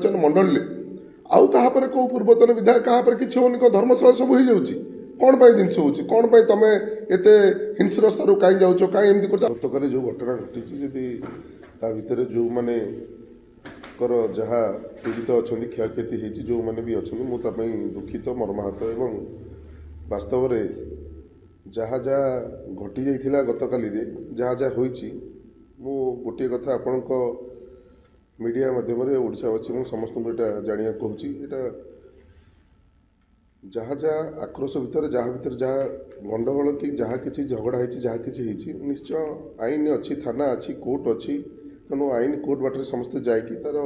निर्वाचन मंडल आउ क्या कौ पूर्वतन विधायक क्या किसी होनी कौन धर्मशाला सब हो जाऊँगी कौन पर जिनस हो कौन पर तुम एत हिंस्र स्तर कहीं जाऊँ कहीं एमती गतकाली जो घटना घटी जदि ता भितर जो मैंने जहाँ पीड़ित अच्छा क्षयक्षति होती जो मैंने भी अच्छा मुझे दुखित मर्माहत एवं वास्तव में जहाँ जहाँ घटी जाइथिला गतकाली जहाँ जहाँ होइछि मु गोटे कथा आपण मीडिया माध्यम ओडावासी मु समस्त यहाँ जाना कहूँ यहाँ जहाँ जहाँ आक्रोश भितर जहाँ गंडगोल कि जहाँ किसी झगड़ा होती जहाँ किसी निश्चय आईन अच्छी थाना अच्छी कोर्ट अच्छी तेणु आईन कोर्ट बाटर समस्ते जाकि तार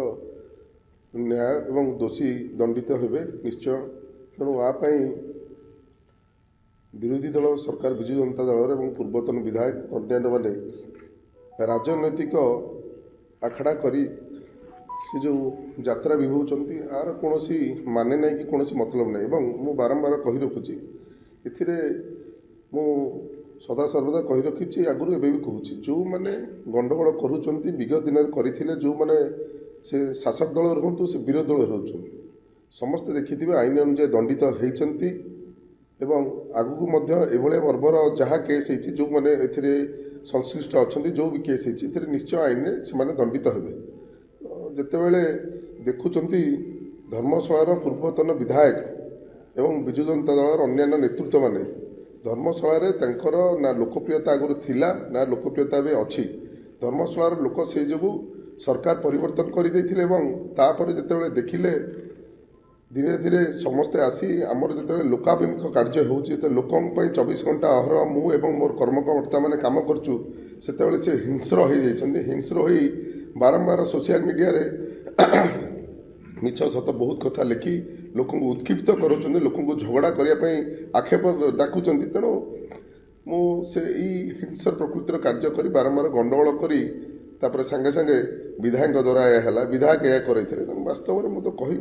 न्याय एवं दोषी दंडित हेबे निश्चय तेणु आपाई विरोधी दल सरकार विजु जनता दल और पूर्वतन विधायक अन्य मैंने राजनैतिक आखड़ा करी से जो यात्रा विभूचंती आर कौन माने ना कि कौन मतलब ना एवं मु बारंबार कही रखुची एथिरे मु सदा सर्वदा कही रखी आगुरी एवं भी कहूँ जो मैंने गंडगोल करुँच विगत दिन करते जो मैंने से शासक दल रुहतु से विरोधी दल रोच समस्ते देखिथे आईन अनुजाई दंडित होती एवं आगू एभलिया बर्बर जहाँ केस होती जो मैंने ए संश्लिष्ट अच्छा जो भी केस होती निश्चय आईन से दंडित हे जितेबले देखुं धर्मशालार पूर्वतन विधायक एवं विजु जनता दल अन्य नेतृत्व माने धर्मशाला ना लोकप्रियता आगुरी थिला ना लोकप्रियता भी अच्छी धर्मशालार लोक से जो सरकार परिवर्तन करते तापर जितेबले देखिले धीरे धीरे समस्ते आसी आमर जो लोकाभिमुख कार्य हो लोकों 24 घंटा अहर मु एवं मोर कर्मकर्ता मैंने काम करुँ से हिंस्र हो जाती हिंस्र हो बारंबार सोशल मीडिया रे मिछ सत बहुत कथा लिखि लोक उत्क्षिप्त करों लोक झगड़ा करने आक्षेप डाकुंट तेणु मुझे हिंसर प्रकृतिर कार्य कर बारंबार गंडगोल करी तापर सांगे सांगे विधायक द्वारा यह विधायक यह करते वास्तव में मुझे कहि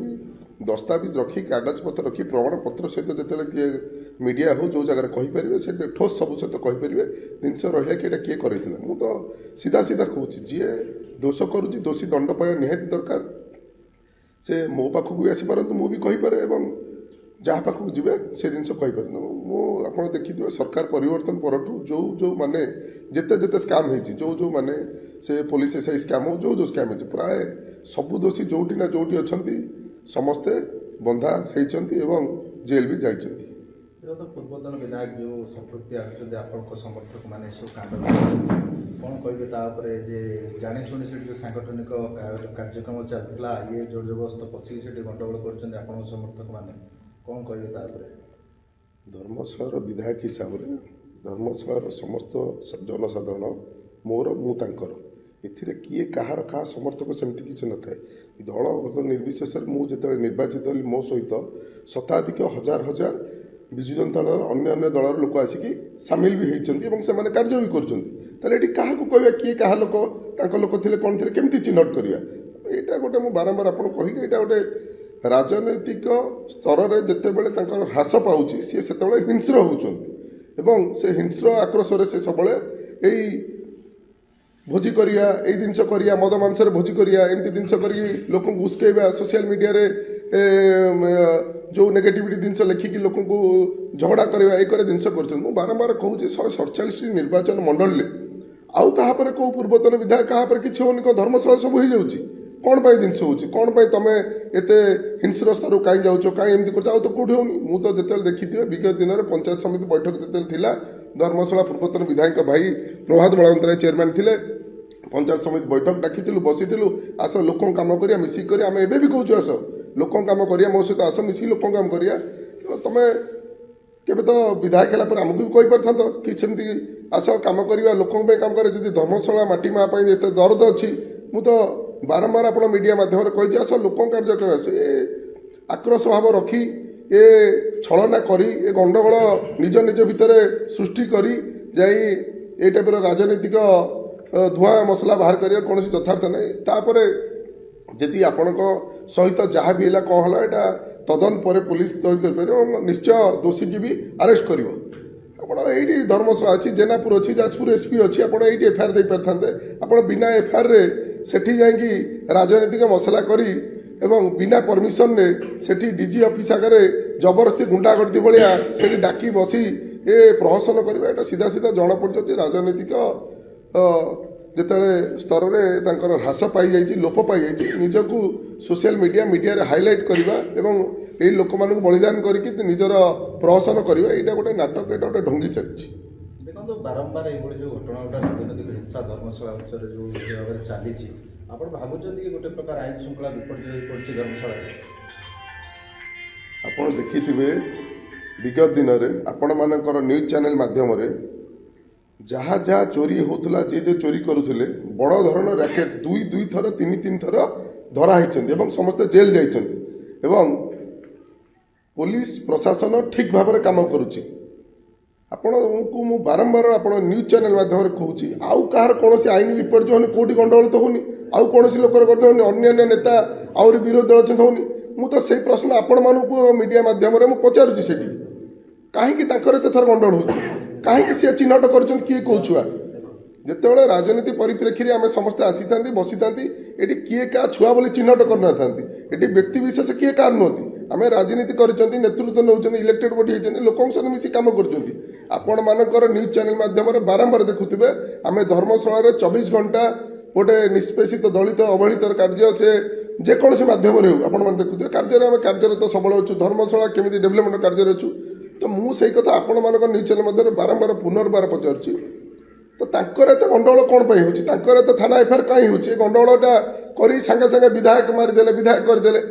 दस्तावेज रखी कागज पत्र रखी प्रमाण पत्र सहित जो किए मीडिया हो जो जगह कहींपर से ठोस सब सहित कहींपर जिनस रहा कि किए कर मु तो सीधा सीधा कहूँ जी दोष करुँच दोषी दंड पाइबा निहाती दरकार से मो पाखक भी आसपार मुझे कहींपे एवं जहाँ पाखक जी से जिन कहींपर आप देखिए सरकार परिवर्तन परठू जो जो माने जिते जिते स्काम होती जो जो माने से पुलिस एसआई स्काम हो जो स्काम हो प्राय सबू दोषी जोटी ना जोटी अच्छा समस्ते बंधा होती जेल भी जाइए तो पूर्वतन विधायक जो संपृक्ति आपको समर्थक मैंने सब कांड कौन कहे जे जाने शुणी से जो सांगठनिक कार्यक्रम चलता ये जोर जबरदस्त पशिक से गंडगोल कर समर्थक मैंने कौन कहे धर्मशालार विधायक हिसाब से धर्मशालार समस्त जनसाधारण मोर मुझर एथिरे किए कहार कहा समर्थक सेमती किसी न थाए दल निर्विशेष मुझे निर्वाचित हली मो सहित शताधिक हजार हजार विजु जनता दल अन्य अन्य दलर लोक आसिकी सामिल भी होती से कार्य भी कर क्या किए क्या लोक लोक थे कौन थे केमती चिन्हट करवा यहाँ गोटे मुझे बारंबार आप कहली यहाँ गोटे राजनैतिक स्तर में जितेबले ह्रास पाँच सी से हिंस्र होती से हिंस्र आक्रोश से सब यही भोजी करिया ए जिनस करिया मद मांसर भोजी करिया एमती जिनस करी लोक उस्केबा सोशल मीडिया रे जो नेगेटिविटी जिनस लिखिकी लोक झगड़ा करवा ये जिनस कर बारंबार कहूँ 147 निर्वाचन मंडल आउ क्या कौ पूर्वतन विधायक क्या किसी होनी कौन धर्मशाला सब हो जाऊँगी कौन पर जिनस हो कौन पर तुम एत हिंस्र स्तर कहीं जाऊँ कहीं एमती कर तो कौटी होनी मुझे जो देखिए विगत दिन में पंचायत समिति बैठक जो धर्मशाला पूर्वतन विधायक भाई प्रभात बलवंतराय चेयरमैन थे पंचायत समिति बैठक डाकिलु बसी आस लोक कम करिया मिसिक करिया आम एबे भी कहूँ आस लोक कम करिया मो सहित आस मिसिक लोक कम करिया तुम केबे तो विधायक है आमको भी कही पार कि सेमती आस कम करवा लोकों कम करे जब धर्मशाला माटी माँ एत दर्द अच्छी मु तो बारंबार आप मीडिया माध्यम कही आस लोक कार्य कर से आक्रोश भाव रखी ए छलना करी ए गंडगोल निज निज भितर सृष्टि करी जाई ए टाइप राजनीतिक धुआं मसला बाहर कर कौन यथार्थ नहीं तापर जी आपण सहित जहाँ भी है कौन है यहाँ तदन पर पुलिस कर निश्चय दोषी की भी अरेस्ट कर ये धर्मशाला अच्छी जेनापुर अच्छी जाजपुर एसपी अच्छी आप ये एफआईआर दे पारे आप बिना एफआईआर रे सेठी जाकि राजनीतिक मसला करी ଏବଂ ବିନା ପରମିଶନରେ ସେଠି ଡିଜି ଅଫିସ୍ ଆଗରେ ଜବରଦସ୍ତି ଗୁଣ୍ଡାଗର୍ଦି ଭଳିଆ ସେଠି ଡାକି ବସି ଏ ପ୍ରହସନ କରିବା ଏଇଟା ସିଧା ସିଧା ଜଣାପଡ଼ିଯାଉଛି ରାଜନୈତିକ ଯେତେବେଳେ ସ୍ତରରେ ତାଙ୍କର ହ୍ରାସ ପାଇଯାଇଛି, ଲୋପ ପାଇଯାଇଛି, ନିଜକୁ ସୋସିଆଲ ମିଡ଼ିଆରେ ହାଇଲାଇଟ୍ କରିବା ଏବଂ ଏଇ ଲୋକମାନଙ୍କୁ ବଳିଦାନ କରିକି ନିଜର ପ୍ରହସନ କରିବା ଏଇଟା ଗୋଟେ ନାଟକ, ଏଇଟା ଗୋଟେ ଢଙ୍ଗି ଚାଲିଛି। ଦେଖନ୍ତୁ ବାରମ୍ବାର ଏଇଭଳି ଯେଉଁ ଘଟଣା ଗୁଡ଼ା ରାଜନୈତିକ ହିଂସା ଧର୍ମଶାଳା ଅଞ୍ଚଳରେ ଯେଉଁ ଭାବରେ ଚାଲିଛି, ଆପଣ ଭାବୁଛନ୍ତି କି ଗୋଟେ ପ୍ରକାର ଆଇନ ଶୃଙ୍ଖଳା ବିପର୍ଯ୍ୟୟ ହୋଇପଡ଼ିଛି ଧର୍ମଶାଳାରେ? ଆପଣ ଦେଖିଥିବେ ବିଗତ ଦିନରେ ଆପଣମାନଙ୍କର ନ୍ୟୁଜ୍ ଚ୍ୟାନେଲ୍ ମାଧ୍ୟମରେ ଯାହା ଯାହା ଚୋରି ହେଉଥିଲା, ଯିଏ ଚୋରି କରୁଥିଲେ, ବଡ଼ ଧରଣର ର୍ୟାକେଟ୍ ଦୁଇ ଥର ତିନି ଥର ଧରା ହେଇଛନ୍ତି ଏବଂ ସମସ୍ତେ ଜେଲ୍ ଯାଇଛନ୍ତି ଏବଂ ପୋଲିସ ପ୍ରଶାସନ ଠିକ୍ ଭାବରେ କାମ କରୁଛି। ଆପଣଙ୍କୁ ମୁଁ ବାରମ୍ବାର ଆପଣ ନ୍ୟୁଜ୍ ଚ୍ୟାନେଲ୍ ମାଧ୍ୟମରେ କହୁଛି, ଆଉ କାହାର କୌଣସି ଆଇନ ବିପର୍ଯ୍ୟୟ ହେଉନି, କେଉଁଠି ଗଣ୍ଡଗୋଳ ତ ହେଉନି, ଆଉ କୌଣସି ଲୋକର ଗଣ୍ଡଗୋଳ ହେଉନି, ଅନ୍ୟାନ୍ୟ ନେତା ଆହୁରି ବିରୋଧୀ ଦଳ ଅଛନ୍ତି ହେଉନି। ମୁଁ ତ ସେଇ ପ୍ରଶ୍ନ ଆପଣମାନଙ୍କୁ ମିଡ଼ିଆ ମାଧ୍ୟମରେ ମୁଁ ପଚାରୁଛି, ସେଠି କାହିଁକି ତାଙ୍କର ଏତେ ଥର ଗଣ୍ଡଗୋଳ ହେଉଛି, କାହିଁକି ସିଏ ଚିହ୍ନଟ କରୁଛନ୍ତି କିଏ କେଉଁ ଛୁଆ? ଯେତେବେଳେ ରାଜନୀତି ପରିପ୍ରେକ୍ଷୀରେ ଆମେ ସମସ୍ତେ ଆସିଥାନ୍ତି ବସିଥାନ୍ତି, ଏଠି କିଏ କାହା ଛୁଆ ବୋଲି ଚିହ୍ନଟ କରିନଥାନ୍ତି, ଏଠି ବ୍ୟକ୍ତିବିଶେଷ କିଏ କାହାର ନୁହନ୍ତି। ଆମେ ରାଜନୀତି କରିଛନ୍ତି, ନେତୃତ୍ୱ ନେଉଛନ୍ତି, ଇଲେକ୍ଟେଡ୍ ବଡି ହେଇଛନ୍ତି, ଲୋକଙ୍କ ସହିତ ମିଶି କାମ କରୁଛନ୍ତି। ଆପଣମାନଙ୍କର ନ୍ୟୁଜ୍ ଚ୍ୟାନେଲ୍ ମାଧ୍ୟମରେ ବାରମ୍ବାର ଦେଖୁଥିବେ, ଆମେ ଧର୍ମଶାଳାରେ 24 ଘଣ୍ଟା ଗୋଟେ ନିଷ୍ପେଷିତ ଦଳିତ ଅବହେଳିତର କାର୍ଯ୍ୟ ସେ ଯେକୌଣସି ମାଧ୍ୟମରେ ହେଉ ଆପଣମାନେ ଦେଖୁଥିବେ, କାର୍ଯ୍ୟରେ ଆମେ କାର୍ଯ୍ୟରତ ସବୁବେଳେ ଅଛୁ, ଧର୍ମଶାଳା କେମିତି ଡେଭଲପମେଣ୍ଟ କାର୍ଯ୍ୟରେ ଅଛୁ। ତ ମୁଁ ସେଇ କଥା ଆପଣମାନଙ୍କ ନ୍ୟୁଜ୍ ଚ୍ୟାନେଲ୍ ମଧ୍ୟରେ ବାରମ୍ବାର ପୁନର୍ବାର ପଚାରୁଛି, ତ ତାଙ୍କର ଏତେ ଗଣ୍ଡଗୋଳ କ'ଣ ପାଇଁ ହେଉଛି, ତାଙ୍କର ଏତେ ଥାନା ଏଫଆଇଆର କାହିଁ ହେଉଛି? ଏ ଗଣ୍ଡଗୋଳଟା କରି ସାଙ୍ଗେ ସାଙ୍ଗେ ବିଧାୟକ ମାରିଦେଲେ, ବିଧାୟକ କରିଦେଲେ।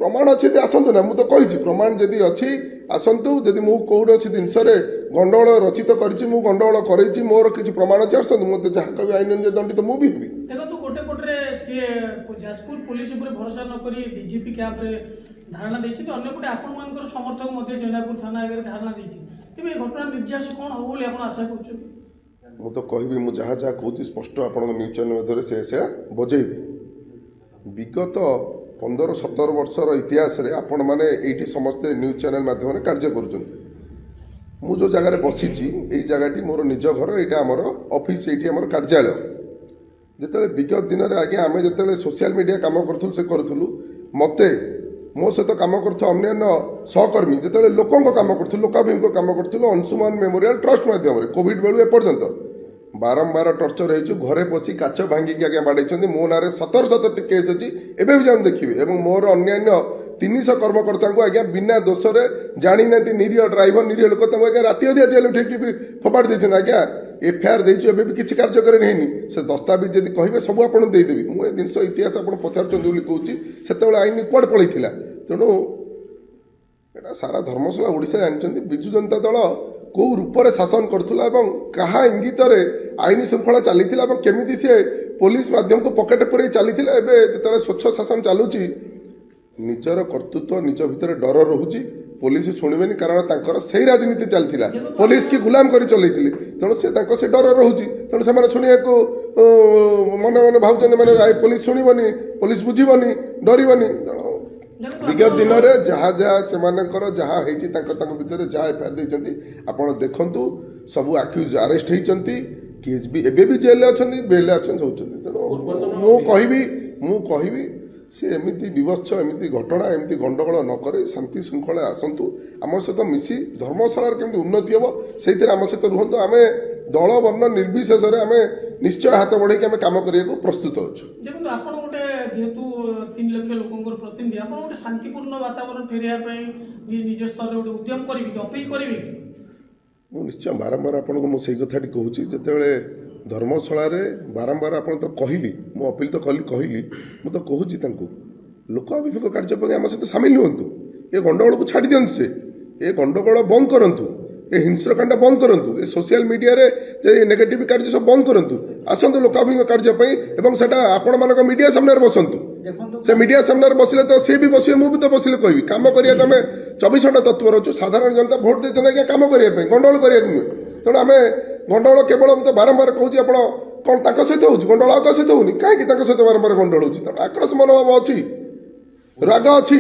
ପ୍ରମାଣ ଅଛି ଯଦି ଆସନ୍ତୁ ନା, ମୁଁ ତ କହିଛି ପ୍ରମାଣ ଯଦି ଅଛି ଆସନ୍ତୁ। ଯଦି ମୁଁ କୌଣସି ଜିନିଷରେ ଗଣ୍ଡଗୋଳ ରଚିତ କରିଛି, ମୁଁ ଗଣ୍ଡଗୋଳ କରେଇଛି, ମୋର କିଛି ପ୍ରମାଣ ଅଛି, ଆସନ୍ତୁ। ମୋତେ ଯାହା କହିବି ଆଇନ ଅନୁଯାୟୀ ଦଣ୍ଡିତ ମୁଁ ବି ହେବି। ଦେଖନ୍ତୁ ଗୋଟେ ପଟରେ ସିଏ ଯାଜପୁର ପୋଲିସ ଉପରେ ଭରସା ନ କରି ଡିଜିପି କ୍ୟାମ୍ପରେ ଧାରଣା ଦେଇଛନ୍ତି, ଅନ୍ୟପଟେ ଆପଣମାନଙ୍କର ସମର୍ଥକ ମଧ୍ୟ ଜେନାପୁର ଥାନା ଆଗରେ ଧାରଣା ଦେଇଛି। ତେବେ ଏ ଘଟଣା ନିର୍ଯାସ କ'ଣ ହବ ବୋଲି ଆପଣ ଆଶା କରୁଛନ୍ତି? ମୁଁ ତ କହିବି, ମୁଁ ଯାହା ଯାହା କହୁଛି ସ୍ପଷ୍ଟ ଆପଣଙ୍କ ନ୍ୟୁଜ୍ ଚ୍ୟାନେଲ୍ ମଧ୍ୟରେ ସେ ବଜେଇବି। ବିଗତ 15-17 ବର୍ଷର ଇତିହାସରେ ଆପଣମାନେ ଏଇଠି ସମସ୍ତେ ନ୍ୟୁଜ୍ ଚ୍ୟାନେଲ୍ ମାଧ୍ୟମରେ କାର୍ଯ୍ୟ କରୁଛନ୍ତି। ମୁଁ ଯେଉଁ ଜାଗାରେ ବସିଛି, ଏଇ ଜାଗାଟି ମୋର ନିଜ ଘର, ଏଇଟା ଆମର ଅଫିସ୍, ଏଇଠି ଆମର କାର୍ଯ୍ୟାଳୟ। ଯେତେବେଳେ ବିଗତ ଦିନରେ ଆଜ୍ଞା ଆମେ ଯେତେବେଳେ ସୋସିଆଲ ମିଡ଼ିଆ କାମ କରୁଥିଲୁ, ସେ କରୁଥିଲୁ, ମୋତେ ମୋ ସହିତ କାମ କରୁଥିବା ଅନ୍ୟାନ୍ୟ ସହକର୍ମୀ ଯେତେବେଳେ ଲୋକଙ୍କ କାମ କରୁଥିଲୁ, ଲୋକାଭିମୁଖ କାମ କରୁଥିଲୁ, ଅଂଶୁମାନ ମେମୋରିଆଲ ଟ୍ରଷ୍ଟ ମାଧ୍ୟମରେ କୋଭିଡ ବେଳୁ ଏପର୍ଯ୍ୟନ୍ତ ବାରମ୍ବାର ଟର୍ଚର ହେଇଛୁ। ଘରେ ବସି କାଚ ଭାଙ୍ଗିକି ଆଜ୍ଞା ବାଡ଼େଇଛନ୍ତି। ମୋ ନାଁରେ 17ଟି କେସ୍ ଅଛି, ଏବେ ବି ଯାଆନ୍ତୁ ଦେଖିବେ। ଏବଂ ମୋର ଅନ୍ୟାନ୍ୟ 300 କର୍ମକର୍ତ୍ତାଙ୍କୁ ଆଜ୍ଞା ବିନା ଦୋଷରେ ଜାଣିନାହାନ୍ତି, ନିରୀହ ଡ୍ରାଇଭର, ନିରୀହ ଲୋକ, ତାଙ୍କୁ ଆଜ୍ଞା ରାତି ଅଧିଆ ଜେଲ୍ ଉଠେଇକି ବି ଫୋପାଡ଼ି ଦେଇଛନ୍ତି। ଆଜ୍ଞା ଏଫଆଇଆର ଦେଇଛୁ, ଏବେ ବି କିଛି କାର୍ଯ୍ୟକାରୀ ହେଇନି। ସେ ଦସ୍ତାବିଜ ଯଦି କହିବେ ସବୁ ଆପଣଙ୍କୁ ଦେଇଦେବି। ମୁଁ ଏ ଜିନିଷ ଇତିହାସ ଆପଣ ପଚାରୁଛନ୍ତି ବୋଲି କହୁଛି, ସେତେବେଳେ ଆଇନ କୁଆଡ଼େ ପଳେଇଥିଲା। ତେଣୁ ଏଇଟା ସାରା ଧର୍ମଶାଳା ଓଡ଼ିଶା ଜାଣିଛନ୍ତି ବିଜୁ ଜନତା ଦଳ କେଉଁ ରୂପରେ ଶାସନ କରୁଥିଲା ଏବଂ କାହା ଇଙ୍ଗିତରେ ଆଇନ ଶୃଙ୍ଖଳା ଚାଲିଥିଲା ଏବଂ କେମିତି ସେ ପୋଲିସ ମାଧ୍ୟମକୁ ପକେଟ ପୁରେଇ ଚାଲିଥିଲା। ଏବେ ଯେତେବେଳେ ସ୍ୱଚ୍ଛ ଶାସନ ଚାଲୁଛି, ନିଜର କର୍ତ୍ତୃତ୍ୱ ନିଜ ଭିତରେ ଡର ରହୁଛି, ପୋଲିସ ଶୁଣିବେନି, କାରଣ ତାଙ୍କର ସେଇ ରାଜନୀତି ଚାଲିଥିଲା, ପୋଲିସ କି ଗୁଲାମ କରି ଚଲେଇଥିଲେ। ତେଣୁ ସେ ତାଙ୍କ ସେ ଡର ରହୁଛି, ତେଣୁ ସେମାନେ ଶୁଣିବାକୁ ମନେ ମନେ ଭାବୁଛନ୍ତି, ମାନେ ପୋଲିସ ଶୁଣିବନି, ପୋଲିସ ବୁଝିବନି, ଡରିବନି। ବିଗତ ଦିନରେ ଯାହା ଯାହା ସେମାନଙ୍କର ଯାହା ହେଇଛି, ତାଙ୍କ ଭିତରେ ଯାହା ଏଫଆଇଆର ଦେଇଛନ୍ତି ଆପଣ ଦେଖନ୍ତୁ, ସବୁ ଆକ୍ୟୁଜ ଆରେଷ୍ଟ ହେଇଛନ୍ତି, କେସ୍ ବି ଏବେ ବି ଜେଲରେ ଅଛନ୍ତି, ବେଲରେ ଆସୁଛନ୍ତି, ହେଉଛନ୍ତି। ତେଣୁ ମୁଁ କହିବି ସେ ଏମିତି ବିଭତ୍ସ, ଏମିତି ଘଟଣା, ଏମିତି ଗଣ୍ଡଗୋଳ ନ କରି ଶାନ୍ତି ଶୃଙ୍ଖଳାରେ ଆସନ୍ତୁ, ଆମ ସହିତ ମିଶି ଧର୍ମଶାଳାର କେମିତି ଉନ୍ନତି ହେବ ସେଇଥିରେ ଆମ ସହିତ ରୁହନ୍ତୁ। ଆମେ ଦଳ ବର୍ଣ୍ଣ ନିର୍ବିଶେଷରେ ଆମେ ନିଶ୍ଚୟ ହାତ ବଢ଼େଇକି ଆମେ କାମ କରିବାକୁ ପ୍ରସ୍ତୁତ ଅଛୁ। ଦେଖନ୍ତୁ ଆପଣ ଗୋଟେ ଯେହେତୁ 3 ଲକ୍ଷ ଲୋକଙ୍କର ପ୍ରତିନିଧି, ଆପଣ ଗୋଟେ ଶାନ୍ତିପୂର୍ଣ୍ଣ ବାତାବରଣ ଫେରିବା ପାଇଁ ନିଜ ସ୍ତରରେ ଗୋଟେ ଉଦ୍ୟମ କରିବେ କି, ଅପିଲ କରିବେ କି? ମୁଁ ନିଶ୍ଚୟ ବାରମ୍ବାର ଆପଣଙ୍କୁ ମୁଁ ସେଇ କଥାଟି କହୁଛି। ଯେତେବେଳେ ଧର୍ମଶାଳାରେ ବାରମ୍ବାର ଆପଣ ତ କହିଲି, ମୁଁ ଅପିଲ ତ କହିଲି, ମୁଁ ତ କହୁଛି ତାଙ୍କୁ ଲୋକ ଅଭିମୁଖ କାର୍ଯ୍ୟ ପାଇଁ ଆମ ସହିତ ସାମିଲ ହୁଅନ୍ତୁ। ଏ ଗଣ୍ଡଗୋଳକୁ ଛାଡ଼ି ଦିଅନ୍ତୁ, ଏ ଗଣ୍ଡଗୋଳ ବନ୍ଦ କରନ୍ତୁ, ଏ ହିଂସ୍ରକାଣ୍ଡ ବନ୍ଦ କରନ୍ତୁ, ଏ ସୋସିଆଲ ମିଡ଼ିଆରେ ଯେ ନେଗେଟିଭ କାର୍ଯ୍ୟ ସବୁ ବନ୍ଦ କରନ୍ତୁ, ଆସନ୍ତୁ ଲୋକାଭିମୁଖ କାର୍ଯ୍ୟ ପାଇଁ। ଏବଂ ସେଟା ଆପଣମାନଙ୍କ ମିଡ଼ିଆ ସାମ୍ନାରେ ବସନ୍ତୁ। ସେ ମିଡ଼ିଆ ସାମ୍ନାରେ ବସିଲେ ତ ସିଏ ବି ବସିବେ, ମୁଁ ବି ତ ବସିଲେ କହିବି। କାମ କରିବାକୁ ଆମେ 24 ଘଣ୍ଟା ତତ୍ପର ଅଛୁ। ସାଧାରଣ ଜନତା ଭୋଟ ଦେଇଛନ୍ତି ଆଜ୍ଞା କାମ କରିବା ପାଇଁ, ଗଣ୍ଡଗୋଳ କରିବାକୁ ନୁହେଁ। ତେଣୁ ଆମେ ଗଣ୍ଡଗୋଳ କେବଳ, ମୁଁ ତ ବାରମ୍ବାର କହୁଛି, ଆପଣ କ'ଣ ତାଙ୍କ ସହିତ ହେଉଛି ଗଣ୍ଡଗୋଳ, ଆଉ କାହା ସହିତ ହେଉନି, କାହିଁକି ତାଙ୍କ ସହିତ ବାରମ୍ବାର ଗଣ୍ଡଗୋଳ ହେଉଛି? ତେଣୁ ଆକ୍ରୋଶ ମନୋଭାବ ଅଛି, ରାଗ ଅଛି।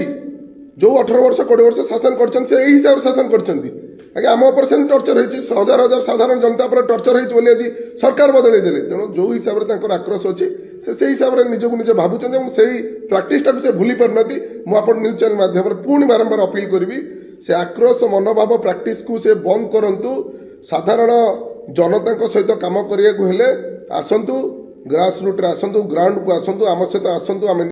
ଯେଉଁ 18 ବର୍ଷ 20 ବର୍ଷ ଶାସନ କରିଛନ୍ତି, ସେ ଏହି ହିସାବରେ ଶାସନ କରିଛନ୍ତି। ଆଜ୍ଞା ଆମ ଉପରେ ସେମିତି ଟର୍ଚର ହେଇଛି, ହଜାର ହଜାର ସାଧାରଣ ଜନତା ଉପରେ ଟର୍ଚର ହେଇଛି ବୋଲି ଆଜି ସରକାର ବଦଳେଇ ଦେଲେ। ତେଣୁ ଯେଉଁ ହିସାବରେ ତାଙ୍କର ଆକ୍ରୋଶ ଅଛି, ସେ ସେଇ ହିସାବରେ ନିଜକୁ ନିଜେ ଭାବୁଛନ୍ତି ଏବଂ ସେଇ ପ୍ରାକ୍ଟିସଟାକୁ ସେ ଭୁଲି ପାରୁନାହାନ୍ତି। ମୁଁ ଆପଣ ନ୍ୟୁଜ୍ ଚ୍ୟାନେଲ୍ ମାଧ୍ୟମରେ ପୁଣି ବାରମ୍ବାର ଅପିଲ୍ କରିବି, ସେ ଆକ୍ରୋଶ ମନୋଭାବ ପ୍ରାକ୍ଟିସକୁ ସେ ବନ୍ଦ କରନ୍ତୁ। ସାଧାରଣ ଜନତାଙ୍କ ସହିତ କାମ କରିବାକୁ ହେଲେ ଆସନ୍ତୁ, ଗ୍ରାସ ରୁଟ୍ରେ ଆସନ୍ତୁ, ଗ୍ରାଉଣ୍ଡକୁ ଆସନ୍ତୁ, ଆମ ସହିତ ଆସନ୍ତୁ, ଆମେ